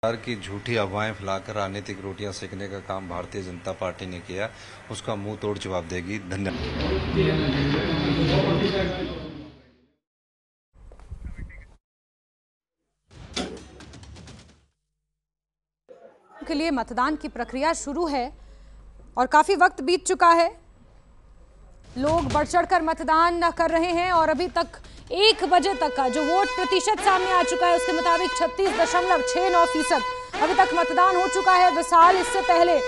सरकार की झूठी अफवाहें फैलाकर राजनीतिक रोटियां सेकने का काम भारतीय जनता पार्टी ने किया, उसका मुंह तोड़ जवाब देगी। धन्यवाद। के लिए मतदान की प्रक्रिया शुरू है और काफी वक्त बीत चुका है। लोग बढ़ चढ़कर मतदान कर रहे हैं और अभी तक 1 बजे तक का जो वोट प्रतिशत सामने आ चुका है उसके मुताबिक 36.69% अभी तक मतदान हो चुका है। विशाल, इससे पहले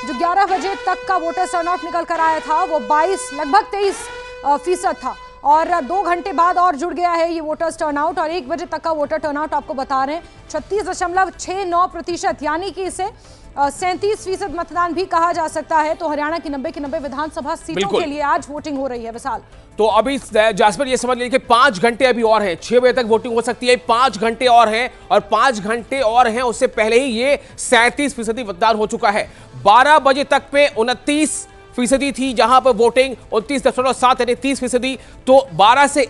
जो 11 बजे तक का वोटर टर्नआउट निकल कर आया था वो 22 लगभग 23% था और 2 घंटे बाद और जुड़ गया है ये वोटर्स टर्नआउट और 1 बजे तक का वोटर टर्नआउट आपको बता रहे हैं 36.69%, यानी कि इसे 37% मतदान भी कहा जा सकता है। तो हरियाणा की 90 की 90 विधानसभा सीटों के लिए आज वोटिंग हो रही है। विशाल, तो अभी जासपर ये समझ लीजिए कि 5 घंटे अभी और हैं, 6 बजे तक वोटिंग हो सकती है, 5 घंटे और हैं और 5 घंटे और हैं उससे पहले ही ये 37% मतदान हो चुका है। 12 बजे तक पे 29% थी जहां पर वोटिंग 29.7 यानी 30%। तो 12 से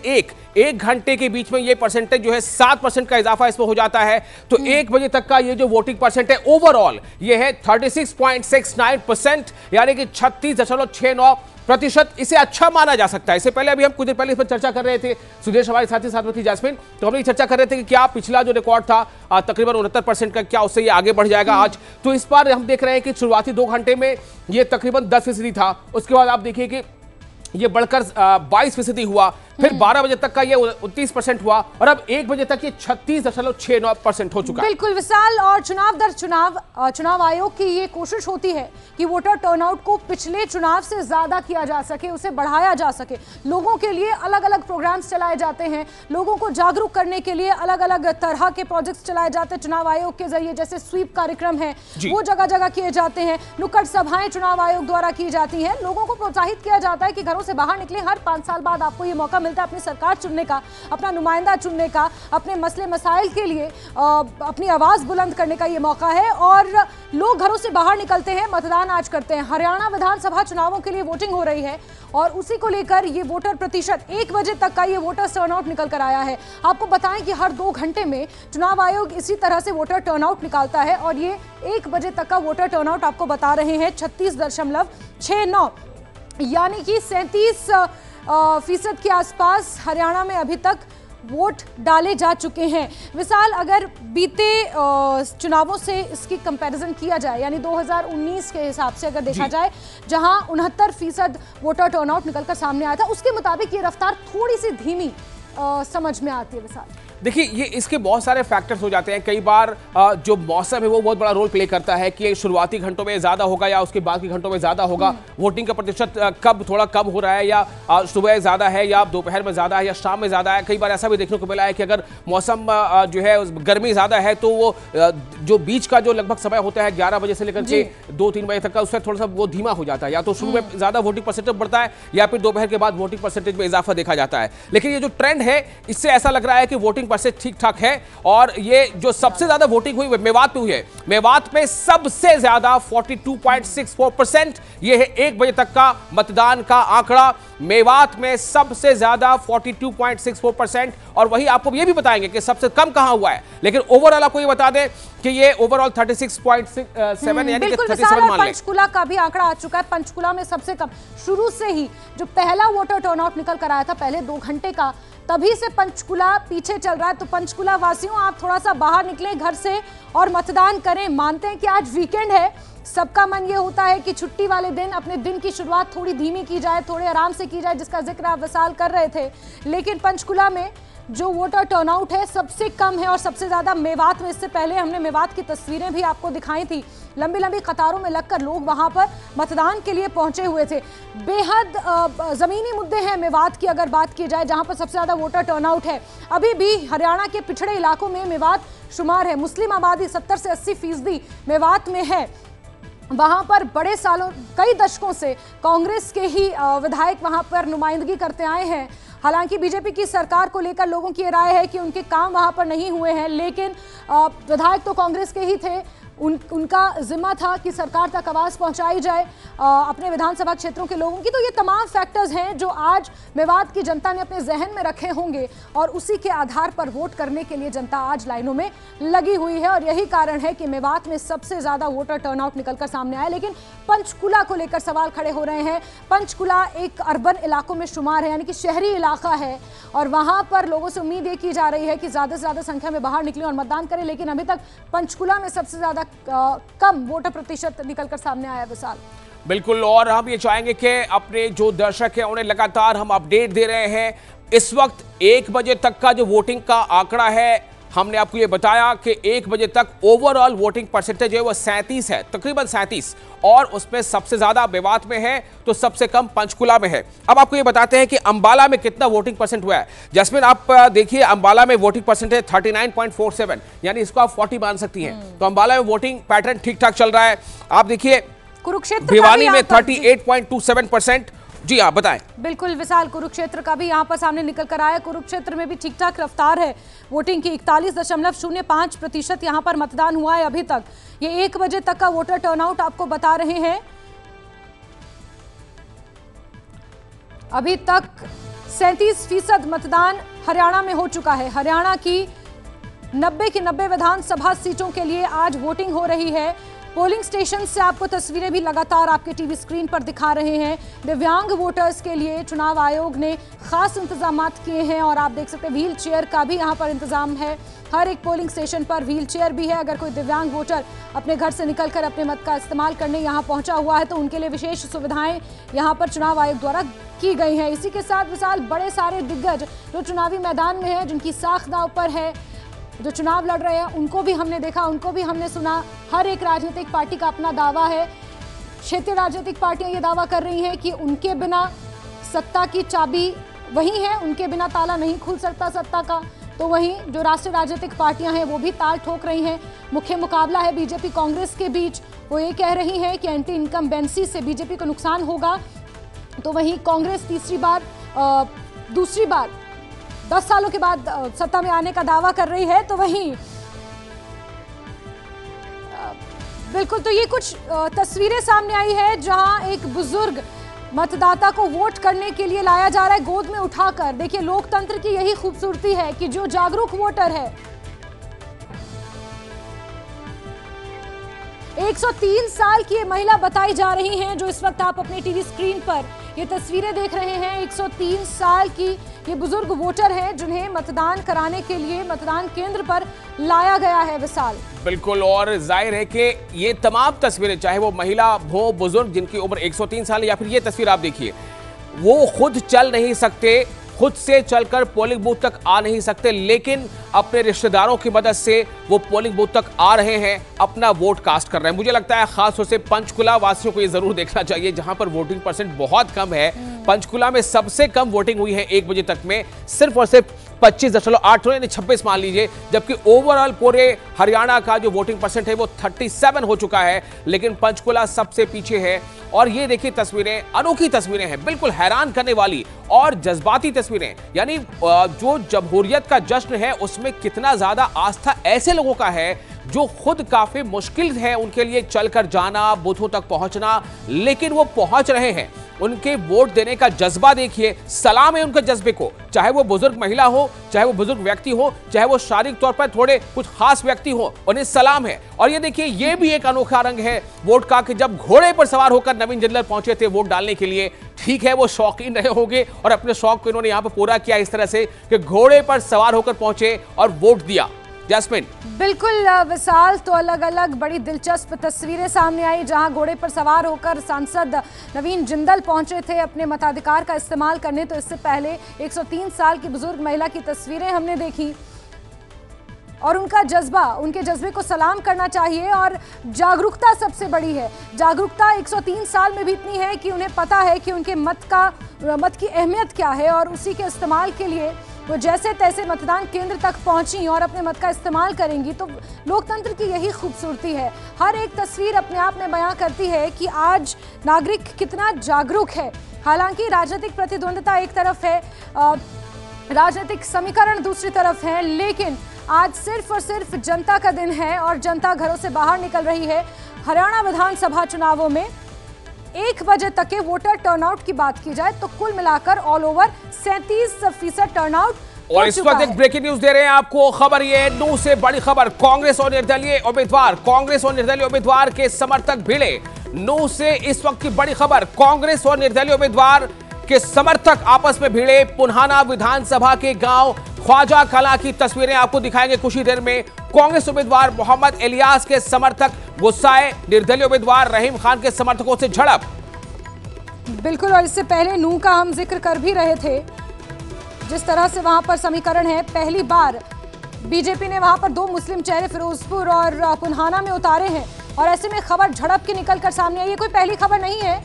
1 घंटे के बीच में ये परसेंटेज जो है 7% का इजाफा इसमें हो जाता है। तो 1 बजे तक का ये जो वोटिंग परसेंट है ओवरऑल ये है 36.69% यानी कि 36.69%। इसे अच्छा माना जा सकता है। इससे पहले अभी हम कुछ देर पहले इस पर चर्चा कर रहे थे, सुदेश हमारे साथी साथ में थी जास्मिन, तो हम ये चर्चा कर रहे थे कि क्या पिछला जो रिकॉर्ड था तकरीबन 69% का, क्या उससे ये आगे बढ़ जाएगा आज। तो इस बार हम देख रहे हैं कि शुरुआती 2 घंटे में ये तकरीबन 10% था, उसके बाद आप देखिए कि ये बढ़कर 22% हुआ, फिर 12 बजे तक का ये 29% हुआ और अब 1 बजे तक ये 36.69% हो चुका है। बिल्कुल विशाल, और चुनाव दर चुनाव आयोग की ये कोशिश होती है कि वोटर टर्नआउट को पिछले चुनाव से ज्यादा किया जा सके, उसे बढ़ाया जा सके। लोगों के लिए अलग अलग प्रोग्राम्स चलाए जाते हैं, लोगों को जागरूक करने के लिए अलग अलग तरह के प्रोजेक्ट्स चलाए जाते हैं चुनाव आयोग के जरिए। जैसे स्वीप कार्यक्रम है वो जगह जगह किए जाते हैं, नुक्कड़ सभाएं चुनाव आयोग द्वारा की जाती हैं, लोगों को प्रोत्साहित किया जाता है कि घरों से बाहर निकले। हर 5 साल बाद आपको ये मौका मिलता है अपनी सरकार चुनने का, अपना नुमाइंदा चुनने का, अपने मसले मसाइल के लिए अपनी आवाज बुलंद करने का ये मौका है और लोग घरों से बाहर निकलते हैं, मतदान आज करते हैं। हरियाणा विधानसभा चुनावों के लिए वोटिंग हो रही है और उसी को लेकर ये वोटर प्रतिशत 1 बजे तक का ये वोटर टर्नआउट निकल कर आया है। आपको बताएं कि हर 2 घंटे में चुनाव आयोग इसी तरह से वोटर टर्नआउट निकालता है और ये 1 बजे तक का वोटर टर्नआउट आपको बता रहे हैं 36.69 यानी कि 37% के आसपास हरियाणा में अभी तक वोट डाले जा चुके हैं। विशाल, अगर बीते चुनावों से इसकी कंपैरिजन किया जाए यानी 2019 के हिसाब से अगर देखा जाए जहां 69% वोटर टर्नआउट निकलकर सामने आया था, उसके मुताबिक ये रफ्तार थोड़ी सी धीमी समझ में आती है। विशाल, देखिए ये इसके बहुत सारे फैक्टर्स हो जाते हैं। कई बार जो मौसम है वो बहुत बड़ा रोल प्ले करता है कि शुरुआती घंटों में ज़्यादा होगा या उसके बाद के घंटों में ज़्यादा होगा, वोटिंग का प्रतिशत कब थोड़ा कम हो रहा है, या सुबह ज़्यादा है या दोपहर में ज़्यादा है या शाम में ज़्यादा है। कई बार ऐसा भी देखने को मिला है कि अगर मौसम जो है गर्मी ज़्यादा है तो वो जो बीच का जो लगभग समय होता है 11 बजे से लेकर के 2-3 बजे तक का, उससे थोड़ा सा वो धीमा हो जाता है। या तो शुरू में ज़्यादा वोटिंग परसेंटेज बढ़ता है या फिर दोपहर के बाद वोटिंग परसेंटेज में इजाफा देखा जाता है। लेकिन ये जो ट्रेंड है इससे ऐसा लग रहा है कि वोटिंग परसेंटेज ठीक ठाक है और ये जो सबसे ज्यादा वोटिंग हुई मेवात में हुई है, मेवात में सबसे ज्यादा 42.64%, ये है 1 बजे तक का मतदान का आंकड़ा। मेवात में सबसे ज्यादा 42.64% और वही आपको ये भी बताएंगे कि सबसे कम कहां हुआ है। लेकिन ओवरऑल आपको ये बता दें कि ये ओवरऑल 36.7 यानी कि 37 मान लें। पंचकुला का भी आंकड़ा आ चुका है, पंचकुला में सबसे कम शुरू से ही जो पहला वोटर टर्नआउट निकल कर आया था पहले 2 घंटे का, तभी से पंचकुला पीछे चल रहा है। तो पंचकुला वासियों, आप थोड़ा सा बाहर निकले घर से और मतदान करें। मानते हैं कि आज वीकेंड है, सबका मन ये होता है कि छुट्टी वाले दिन अपने दिन की शुरुआत थोड़ी धीमी की जाए, थोड़े आराम से की जाए, जिसका जिक्र आप विशाल कर रहे थे। लेकिन पंचकुला में जो वोटर टर्नआउट है सबसे कम है और सबसे ज्यादा मेवात में। इससे पहले हमने मेवात की तस्वीरें भी आपको दिखाई थी, लंबी लंबी कतारों में लगकर लोग वहां पर मतदान के लिए पहुंचे हुए थे। बेहद जमीनी मुद्दे हैं मेवात की अगर बात की जाए, जहां पर सबसे ज्यादा वोटर टर्नआउट है। अभी भी हरियाणा के पिछड़े इलाकों में मेवात शुमार है, मुस्लिम आबादी 70 से 80% मेवात में है। वहां पर बड़े सालों, कई दशकों से कांग्रेस के ही विधायक वहां पर नुमाइंदगी करते आए हैं। हालांकि बीजेपी की सरकार को लेकर लोगों की राय है कि उनके काम वहां पर नहीं हुए हैं, लेकिन विधायक तो कांग्रेस के ही थे। उनका जिम्मा था कि सरकार तक आवाज़ पहुंचाई जाए अपने विधानसभा क्षेत्रों के लोगों की। तो ये तमाम फैक्टर्स हैं जो आज मेवात की जनता ने अपने जहन में रखे होंगे और उसी के आधार पर वोट करने के लिए जनता आज लाइनों में लगी हुई है। और यही कारण है कि मेवात में सबसे ज़्यादा वोटर टर्नआउट निकलकर सामने आया। लेकिन पंचकुला को लेकर सवाल खड़े हो रहे हैं। पंचकुला एक अर्बन इलाकों में शुमार है, यानी कि शहरी इलाका है, और वहां पर लोगों से उम्मीद ये की जा रही है कि ज़्यादा से ज़्यादा संख्या में बाहर निकलें और मतदान करें। लेकिन अभी तक पंचकुला में सबसे ज़्यादा कम वोटर प्रतिशत निकलकर सामने आया। विशाल, बिल्कुल, और हम ये चाहेंगे कि अपने जो दर्शक हैं उन्हें लगातार हम अपडेट दे रहे हैं। इस वक्त 1 बजे तक का जो वोटिंग का आंकड़ा है, हमने आपको ये बताया कि 1 बजे तक ओवरऑल वोटिंग परसेंटेज जो है वो 37 है, तकरीबन 37, और उसमें सबसे ज्यादा मेवात में है तो सबसे कम पंचकुला में है। अब आपको ये बताते हैं कि अंबाला में कितना वोटिंग परसेंट हुआ है। जैस्मिन, आप देखिए अंबाला में वोटिंग परसेंटेज 39.47, यानी इसको आप 40 मान सकती हैं। तो अंबाला में वोटिंग पैटर्न ठीक ठाक चल रहा है। आप देखिए कुरुक्षेत्र भिवानी में 38.27%। जी आप बताएं। बिल्कुल विशाल, कुरुक्षेत्र का भी यहाँ पर सामने निकल कर आया। कुरुक्षेत्र में भी ठीक ठाक रफ्तार है वोटिंग की। 41.05% यहाँ पर मतदान हुआ है अभी तक। ये 1 बजे तक का वोटर टर्नआउट आपको बता रहे हैं। अभी तक 37% मतदान हरियाणा में हो चुका है। हरियाणा की 90 की 90 विधानसभा सीटों के लिए आज वोटिंग हो रही है। पोलिंग स्टेशन से आपको तस्वीरें भी लगातार आपके टीवी स्क्रीन पर दिखा रहे हैं। दिव्यांग वोटर्स के लिए चुनाव आयोग ने खास इंतजाम किए हैं और आप देख सकते हैं व्हील चेयर का भी यहाँ पर इंतजाम है। हर एक पोलिंग स्टेशन पर व्हील चेयर भी है। अगर कोई दिव्यांग वोटर अपने घर से निकलकर अपने मत का इस्तेमाल करने यहाँ पहुँचा हुआ है तो उनके लिए विशेष सुविधाएं यहाँ पर चुनाव आयोग द्वारा की गई हैं। इसी के साथ विशाल, बड़े सारे दिग्गज जो चुनावी मैदान में है, जिनकी साख दांव पर है, जो चुनाव लड़ रहे हैं, उनको भी हमने देखा, उनको भी हमने सुना। हर एक राजनीतिक पार्टी का अपना दावा है। क्षेत्रीय राजनीतिक पार्टियां ये दावा कर रही हैं कि उनके बिना सत्ता की चाबी वही है, उनके बिना ताला नहीं खुल सकता सत्ता का। तो वहीं जो राष्ट्रीय राजनीतिक पार्टियां हैं वो भी ताल ठोक रही हैं। मुख्य मुकाबला है बीजेपी कांग्रेस के बीच। वो ये कह रही हैं कि एंटी इनकम्बेंसी से बीजेपी को नुकसान होगा। तो वहीं कांग्रेस दूसरी बार 10 सालों के बाद सत्ता में आने का दावा कर रही है। तो वहीं बिल्कुल, तो ये कुछ तस्वीरें सामने आई है जहां एक बुजुर्ग मतदाता को वोट करने के लिए लाया जा रहा है गोद में उठाकर। देखिए, लोकतंत्र की यही खूबसूरती है कि जो जागरूक वोटर है, 103 साल की ये महिला बताई जा रही हैं, जो इस वक्त आप अपने टीवी स्क्रीन पर ये तस्वीरें देख रहे हैं। 103 साल की ये बुजुर्ग वोटर हैं जिन्हें मतदान कराने के लिए मतदान केंद्र पर लाया गया है। विशाल, बिल्कुल, और जाहिर है कि ये तमाम तस्वीरें, चाहे वो महिला हो, बुजुर्ग जिनकी उम्र 103 साल है, या फिर ये तस्वीर आप देखिए, वो खुद चल नहीं सकते, खुद से चलकर पोलिंग बूथ तक आ नहीं सकते, लेकिन अपने रिश्तेदारों की मदद से वो पोलिंग बूथ तक आ रहे हैं, अपना वोट कास्ट कर रहे हैं। मुझे लगता है खास तौर से पंचकुला वासियों को ये जरूर देखना चाहिए, जहां पर वोटिंग परसेंट बहुत कम है। पंचकुला में सबसे कम वोटिंग हुई है 1 बजे तक में, सिर्फ और सिर्फ 25.8 यानी 26 मान लीजिए, जबकि ओवरऑल पूरे हरियाणा का जो वोटिंग परसेंट है वो 37 हो चुका है, लेकिन पंचकुला सबसे पीछे है। और ये देखिए तस्वीरें, अनोखी तस्वीरें हैं, बिल्कुल हैरान करने वाली और जज्बाती तस्वीरें। यानी जो जमहूरियत का जश्न है उसमें कितना ज्यादा आस्था ऐसे लोगों का है जो खुद काफी मुश्किल है उनके लिए चलकर जाना, बूथों तक पहुंचना, लेकिन वो पहुंच रहे हैं। उनके वोट देने का जज्बा देखिए, सलाम है उनके जज्बे को, चाहे वो बुजुर्ग महिला हो, चाहे वो बुजुर्ग व्यक्ति हो, चाहे वो शारीरिक तौर पर थोड़े कुछ खास व्यक्ति हो, उन्हें सलाम है। और ये देखिए, ये भी एक अनोखा रंग है वोट का कि जब घोड़े पर सवार होकर नवीन जिंदल पहुंचे थे वोट डालने के लिए। ठीक है, वो शौकीन रहे होंगे और अपने शौक को इन्होंने यहां पर पूरा किया इस तरह से कि घोड़े पर सवार होकर पहुंचे और वोट दिया। जैस्मिन, बिल्कुल विशाल, तो अलग अलग बड़ी दिलचस्प तस्वीरें सामने आई जहां घोड़े पर सवार होकर सांसद नवीन जिंदल पहुंचे थे अपने मताधिकार का इस्तेमाल करने। तो इससे पहले 103 साल की बुजुर्ग महिला की तस्वीरें हमने देखी और उनका जज्बा, उनके जज्बे को सलाम करना चाहिए। और जागरूकता सबसे बड़ी है। जागरूकता 103 साल में भी इतनी है कि उन्हें पता है कि उनके मत की अहमियत क्या है और उसी के इस्तेमाल के लिए वो जैसे तैसे मतदान केंद्र तक पहुंची और अपने मत का इस्तेमाल करेंगी। तो लोकतंत्र की यही खूबसूरती है। हर एक तस्वीर अपने आप में बयां करती है कि आज नागरिक कितना जागरूक है। हालांकि राजनीतिक प्रतिद्वंद्विता एक तरफ है, राजनीतिक समीकरण दूसरी तरफ है, लेकिन आज सिर्फ और सिर्फ जनता का दिन है और जनता घरों से बाहर निकल रही है। हरियाणा विधानसभा चुनावों में 1 बजे तक के वोटर टर्नआउट की बात की जाए तो कुल मिलाकर ऑल ओवर 37% टर्नआउट। और इस वक्त एक ब्रेकिंग न्यूज दे रहे हैं आपको। खबर ये नू से बड़ी खबर, कांग्रेस और निर्दलीय उम्मीदवार के समर्थक भिड़े। नू से इस वक्त की बड़ी खबर, कांग्रेस और निर्दलीय उम्मीदवार के समर्थक आपस में भिड़े। पुन्हाना विधानसभा के गांव ख्वाजा कला की तस्वीरें आपको दिखाएंगे कुछ ही देर में। कांग्रेस उम्मीदवार मोहम्मद इलियास के समर्थक गुस्साए, निर्दलीय उम्मीदवार रहीम खान के समर्थकों से झड़प। बिल्कुल, और इससे पहले नू का हम जिक्र कर भी रहे थे, जिस तरह से वहां पर समीकरण है। पहली बार बीजेपी ने वहां पर 2 मुस्लिम चेहरे फिरोजपुर और पुन्हाना में उतारे हैं और ऐसे में खबर झड़प की निकलकर सामने आई है। कोई पहली खबर नहीं है।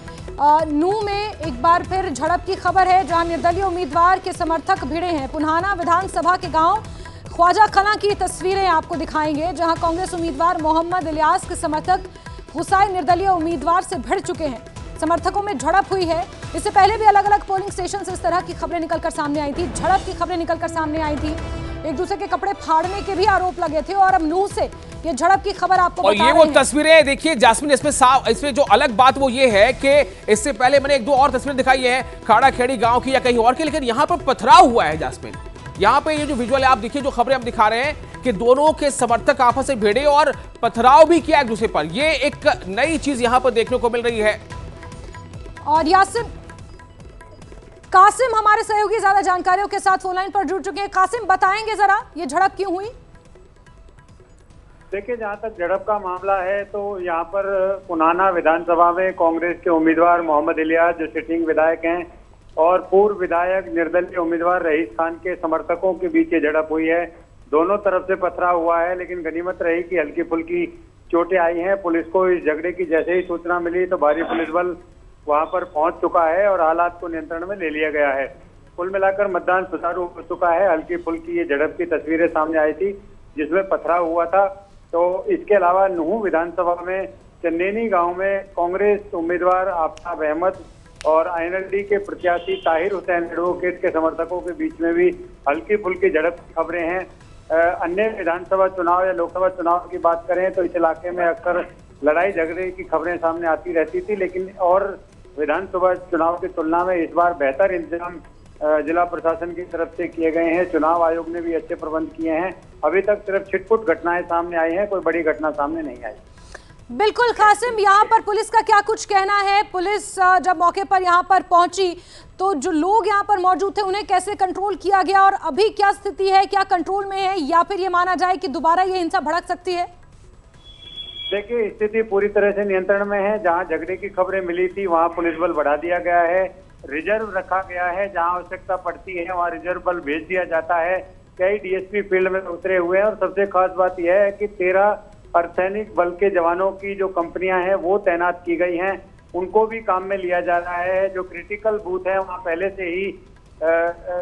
नू में एक बार फिर झड़प की खबर है, जहां निर्दलीय उम्मीदवार के समर्थक भिड़े हैं। पुन्हाना विधानसभा के गांव ख्वाजा कला की तस्वीरें आपको दिखाएंगे, जहां कांग्रेस उम्मीदवार मोहम्मद इलियास के समर्थक गुस्साए निर्दलीय उम्मीदवार से भिड़ चुके हैं। समर्थकों में झड़प हुई है। इससे पहले भी अलग अलग पोलिंग स्टेशन से इस तरह की खबरें निकलकर सामने आई थी, झड़प की खबरें निकलकर सामने आई थी। एक दूसरे के कपड़े फाड़ने के भी आरोप लगे थे और अब नू से ये झड़प की खबर आपको और ये वो तस्वीरें देखिए जास्मिन, इसमें जो अलग बात वो ये है कि इससे पहले मैंने 1-2 और तस्वीरें दिखाई है खाड़ा खेड़ी गांव की या कहीं और की, लेकिन यहाँ पर पथराव हुआ है जास्मिन। यहाँ पे ये जो विजुअल है आप देखिए, जो खबरें हम दिखा रहे हैं कि दोनों के समर्थक आपस में भिड़े और पथराव भी किया एक दूसरे पर। ये एक नई चीज यहाँ पर देखने को मिल रही है। और कासिम हमारे सहयोगी ज्यादा जानकारियों के साथ फोन लाइन पर जुड़ चुके हैं। कासिम, बताएंगे जरा ये झड़प क्यों हुई? देखिए, जहां तक झड़प का मामला है तो यहाँ पर पुन्हाना विधानसभा में कांग्रेस के उम्मीदवार मोहम्मद इलियास जो सिटिंग विधायक हैं और पूर्व विधायक निर्दलीय उम्मीदवार रहीम खान के समर्थकों के बीच ये झड़प हुई है। दोनों तरफ से पथराव हुआ है, लेकिन गनीमत रही कि हल्की फुल्की चोटें आई हैं। पुलिस को इस झगड़े की जैसे ही सूचना मिली तो भारी पुलिस बल वहां पर पहुंच चुका है और हालात को नियंत्रण में ले लिया गया है। कुल मिलाकर मतदान सुचारू हो चुका है। हल्की फुल्की ये झड़प की तस्वीरें सामने आई थी जिसमें पथराव हुआ था। तो इसके अलावा नूह विधानसभा में चन्नेनी गांव में कांग्रेस उम्मीदवार आफ्ताब अहमद और आईएनएलडी के प्रत्याशी ताहिर हुसैन एडवोकेट के समर्थकों के बीच में भी हल्की फुल्की झड़प की खबरें हैं। अन्य विधानसभा चुनाव या लोकसभा चुनाव की बात करें तो इस इलाके में अक्सर लड़ाई झगड़े की खबरें सामने आती रहती थी, लेकिन और विधानसभा चुनाव की तुलना में इस बार बेहतर इंतजाम जिला प्रशासन की तरफ से किए गए हैं। चुनाव आयोग ने भी अच्छे प्रबंध किए हैं। अभी तक सिर्फ छिटपुट घटनाएं सामने आई हैं, कोई बड़ी घटना सामने नहीं आई। बिल्कुल कासिम, यहाँ पर पुलिस का क्या कुछ कहना है? पुलिस जब मौके पर यहाँ पर पहुंची तो जो लोग यहाँ पर मौजूद थे उन्हें कैसे कंट्रोल किया गया और अभी क्या स्थिति है? क्या कंट्रोल में है या फिर ये माना जाए कि दोबारा ये हिंसा भड़क सकती है? देखिए, स्थिति पूरी तरह से नियंत्रण में है। जहां झगड़े की खबरें मिली थी वहां पुलिस बल बढ़ा दिया गया है, रिजर्व रखा गया है। जहां आवश्यकता पड़ती है वहां रिजर्व बल भेज दिया जाता है। कई डीएसपी फील्ड में उतरे हुए हैं और सबसे खास बात यह है कि 13 अर्धसैनिक बल के जवानों की जो कंपनियां हैं वो तैनात की गई हैं, उनको भी काम में लिया जा रहा है। जो क्रिटिकल बूथ है वहाँ पहले से ही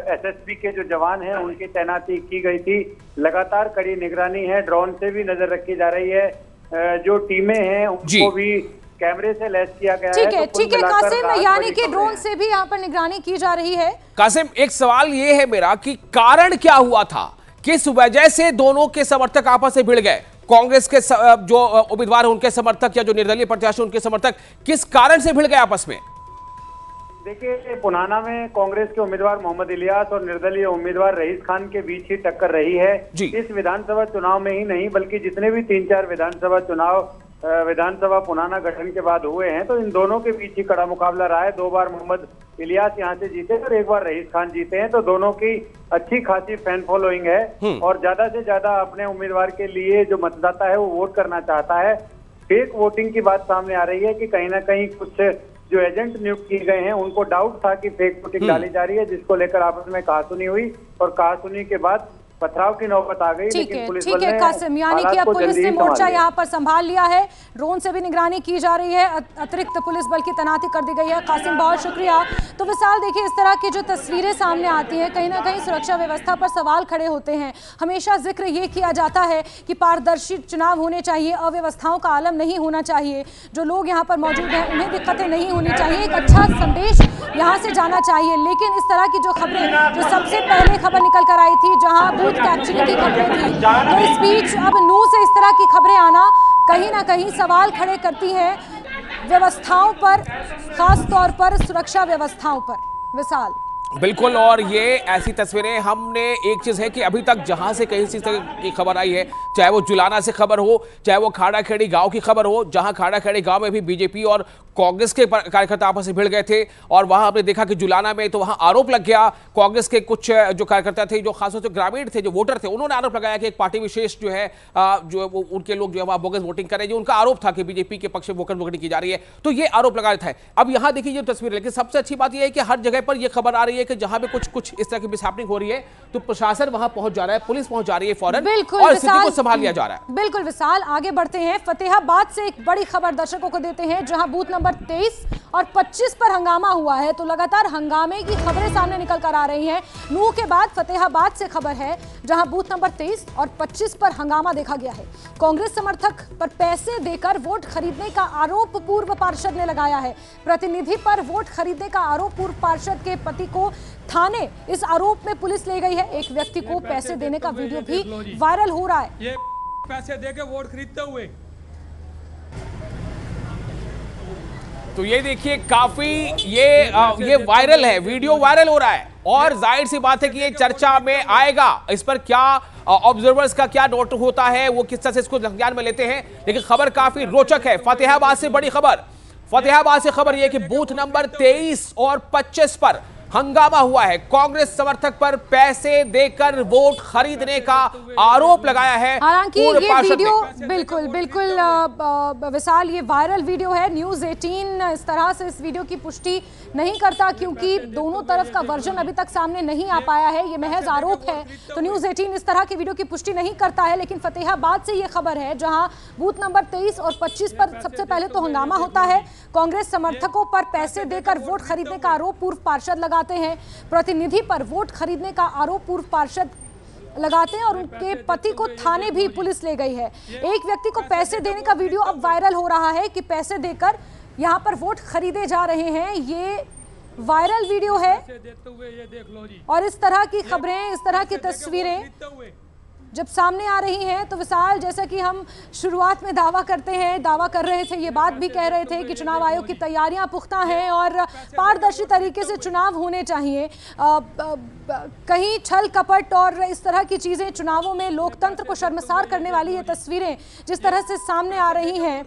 एसएसबी के जो जवान हैं उनकी तैनाती की गई थी। लगातार कड़ी निगरानी है, ड्रोन से भी नजर रखी जा रही है। जो टीमें हैं उनको भी कैमरे से लैस किया गया है। ठीक है कासिम, यानी कि ड्रोन से भी यहाँ पर निगरानी की जा रही है। कासिम, एक सवाल ये है मेरा कि कारण क्या हुआ था, किस वजह से दोनों के समर्थक आपस में भिड़ गए? कांग्रेस के जो उम्मीदवार हैं उनके समर्थक या जो निर्दलीय प्रत्याशी उनके समर्थक किस कारण से भिड़ गए आपस में? देखिए, पुन्हाना में कांग्रेस के उम्मीदवार मोहम्मद इलियास और निर्दलीय उम्मीदवार रहीम खान के बीच ही टक्कर रही है। इस विधानसभा चुनाव में ही नहीं बल्कि जितने भी 3-4 विधानसभा चुनाव विधानसभा पुन्हाना गठन के बाद हुए हैं तो इन दोनों के बीच ही कड़ा मुकाबला रहा है। 2 बार मोहम्मद इलियास यहाँ से जीते और 1 बार रहीम खान जीते हैं। तो दोनों की अच्छी खासी फैन फॉलोइंग है और ज्यादा से ज्यादा अपने उम्मीदवार के लिए जो मतदाता है वो वोट करना चाहता है। फेक वोटिंग की बात सामने आ रही है कि कहीं ना कहीं कुछ जो एजेंट नियुक्त किए गए हैं उनको डाउट था कि फेक वोटिंग डाली जा रही है, जिसको लेकर आपस में कहासुनी हुई और कहासुनी के बाद पथराव की नौबत आ गई। ठीक है कासिम, यानी कि अब पुलिस ने मोर्चा यहाँ पर संभाल लिया है, ड्रोन से भी निगरानी की जा रही है, अतिरिक्त पुलिस बल की तैनाती कर दी गई है। कासिम, बहुत शुक्रिया। तो विशाल, देखिए इस तरह की जो तस्वीरें सामने आती हैं कहीं ना कहीं सुरक्षा व्यवस्था पर सवाल खड़े होते हैं। हमेशा जिक्र ये किया जाता है कि पारदर्शी चुनाव होने चाहिए, अव्यवस्थाओं का आलम नहीं होना चाहिए, जो लोग यहाँ पर मौजूद हैं उन्हें दिक्कतें नहीं होनी चाहिए, एक अच्छा संदेश यहाँ से जाना चाहिए। लेकिन इस तरह की जो खबरें, जो सबसे पहले खबर निकल कर आई थी जहाँ बूथ कैप्चरिंग की खबरें थी। तो इस बीच अब नूह से इस तरह की खबरें आना कहीं ना कहीं सवाल खड़े करती हैं व्यवस्थाओं पर, खास तौर पर सुरक्षा व्यवस्थाओं पर। विशाल, बिल्कुल, और ये ऐसी तस्वीरें हमने, एक चीज है कि अभी तक जहां से कहीं चीज की खबर आई है, चाहे वो जुलाना से खबर हो, चाहे वो खाड़ा खेड़ी गांव की खबर हो, जहां खाड़ा खेड़ी गांव में भी बीजेपी और कांग्रेस के कार्यकर्ता आपस में भिड़ गए थे, और वहां आपने देखा कि जुलाना में तो वहां आरोप लग गया, कांग्रेस के कुछ जो कार्यकर्ता थे, जो खासतौर से ग्रामीण थे, जो वोटर थे, उन्होंने आरोप लगाया कि एक पार्टी विशेष जो है जो उनके लोग जो है वहां बोगस वोटिंग कर रहे हैं। उनका आरोप था कि बीजेपी के पक्ष में बोगस वोटिंग की जा रही है, तो ये आरोप लगाया था। अब यहां देखिए ये तस्वीर, लेकिन सबसे अच्छी बात यह है कि हर जगह पर यह खबर आ रही है कि जहां पे कुछ इस तरह की मिसहैपनिंग हो रही है तो प्रशासन वहां पहुंच जा रहा है, पुलिस पहुंच जा रही है फौरन, और स्थिति को संभाल लिया जा रहा है। बिल्कुल विशाल, आगे बढ़ते हैं। फतेहाबाद से एक बड़ी खबर दर्शकों को देते हैं, जहां बूथ नंबर 23 और 25 पर हंगामा हुआ है। तो लगातार हंगामे की खबरें सामने निकल कर आ रही हैं। नूह के बाद फतेहाबाद से खबर है, जहां बूथ नंबर 23 और 25 पर हंगामा देखा गया है। कांग्रेस समर्थक पर पैसे देकर वोट खरीदने का आरोप पूर्व पार्षद ने लगाया है। प्रतिनिधि पर वोट खरीदने का आरोप पूर्व पार्षद के पति को थाने, इस आरोप में पुलिस ले गई है। एक व्यक्ति को पैसे देने का वीडियो भी वायरल हो रहा है। ये पैसे देके वोट खरीदते हुए, तो ये देखिए काफी ये वायरल है, वीडियो वायरल हो रहा है, और जाहिर सी बात है कि ये चर्चा में आएगा। इस पर क्या ऑब्जर्वर्स का क्या नोट होता है, वो किस तरह से इसको ध्यान में लेते हैं, लेकिन खबर काफी रोचक है। फतेहाबाद से बड़ी खबर, फतेहाबाद से खबर यह कि बूथ नंबर 23 और 25 पर हंगामा हुआ है। कांग्रेस समर्थक पर पैसे देकर वोट खरीदने का आरोप लगाया है। हालांकि ये वीडियो बिल्कुल विशाल, ये वायरल वीडियो है। न्यूज़ 18 इस तरह से इस वीडियो की पुष्टि नहीं करता, क्योंकि दोनों तरफ का वर्जन अभी तक सामने नहीं आ पाया है, ये महज आरोप है। तो न्यूज़ 18 इस तरह की वीडियो की पुष्टि नहीं करता है। लेकिन फतेहाबाद से ये खबर है, जहां बूथ नंबर 23 और 25 पर सबसे पहले तो हंगामा होता है। कांग्रेस समर्थकों पर पैसे देकर वोट खरीदने का आरोप पूर्व पार्षद लगाते हैं। प्रतिनिधि पर वोट खरीदने का आरोप पूर्व पार्षद लगाते हैं, और उनके पति को थाने भी पुलिस ले गई है। एक व्यक्ति को पैसे देने का वीडियो अब वायरल हो रहा है कि पैसे देकर यहां पर वोट खरीदे जा रहे हैं। ये वायरल वीडियो है, और इस तरह की खबरें, इस तरह की तस्वीरें जब सामने आ रही हैं तो विशाल, जैसा कि हम शुरुआत में दावा कर रहे थे, ये बात भी कह रहे थे कि चुनाव आयोग की तैयारियां पुख्ता हैं और पारदर्शी तरीके से चुनाव होने चाहिए। कहीं छल कपट और इस तरह की चीज़ें, चुनावों में लोकतंत्र को शर्मसार करने वाली ये तस्वीरें जिस तरह से सामने आ रही हैं,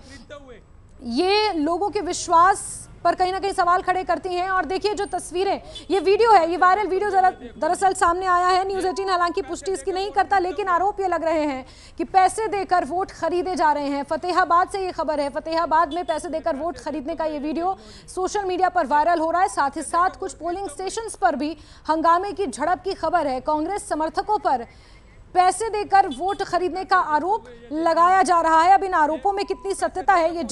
ये लोगों के विश्वास पर कहीं ना कहीं सवाल खड़े करती हैं। और देखिए जो तस्वीरें, ये वीडियो है, ये वायरल वीडियो दरअसल सामने आया है। न्यूज़ 18 हालांकि पुष्टि इसकी नहीं करता, लेकिन आरोप ये लग रहे हैं कि पैसे देकर वोट खरीदे जा रहे हैं। फतेहाबाद से ये खबर है, फतेहाबाद में पैसे देकर वोट खरीदने का ये वीडियो सोशल मीडिया पर वायरल हो रहा है। साथ ही साथ कुछ पोलिंग स्टेशंस पर भी हंगामे की झड़प की खबर है। कांग्रेस समर्थकों पर पैसे देकर वोट खरीदने का आरोप लगाया जा रहा है। अब इन आरोपों में कितनी सत्यता है ये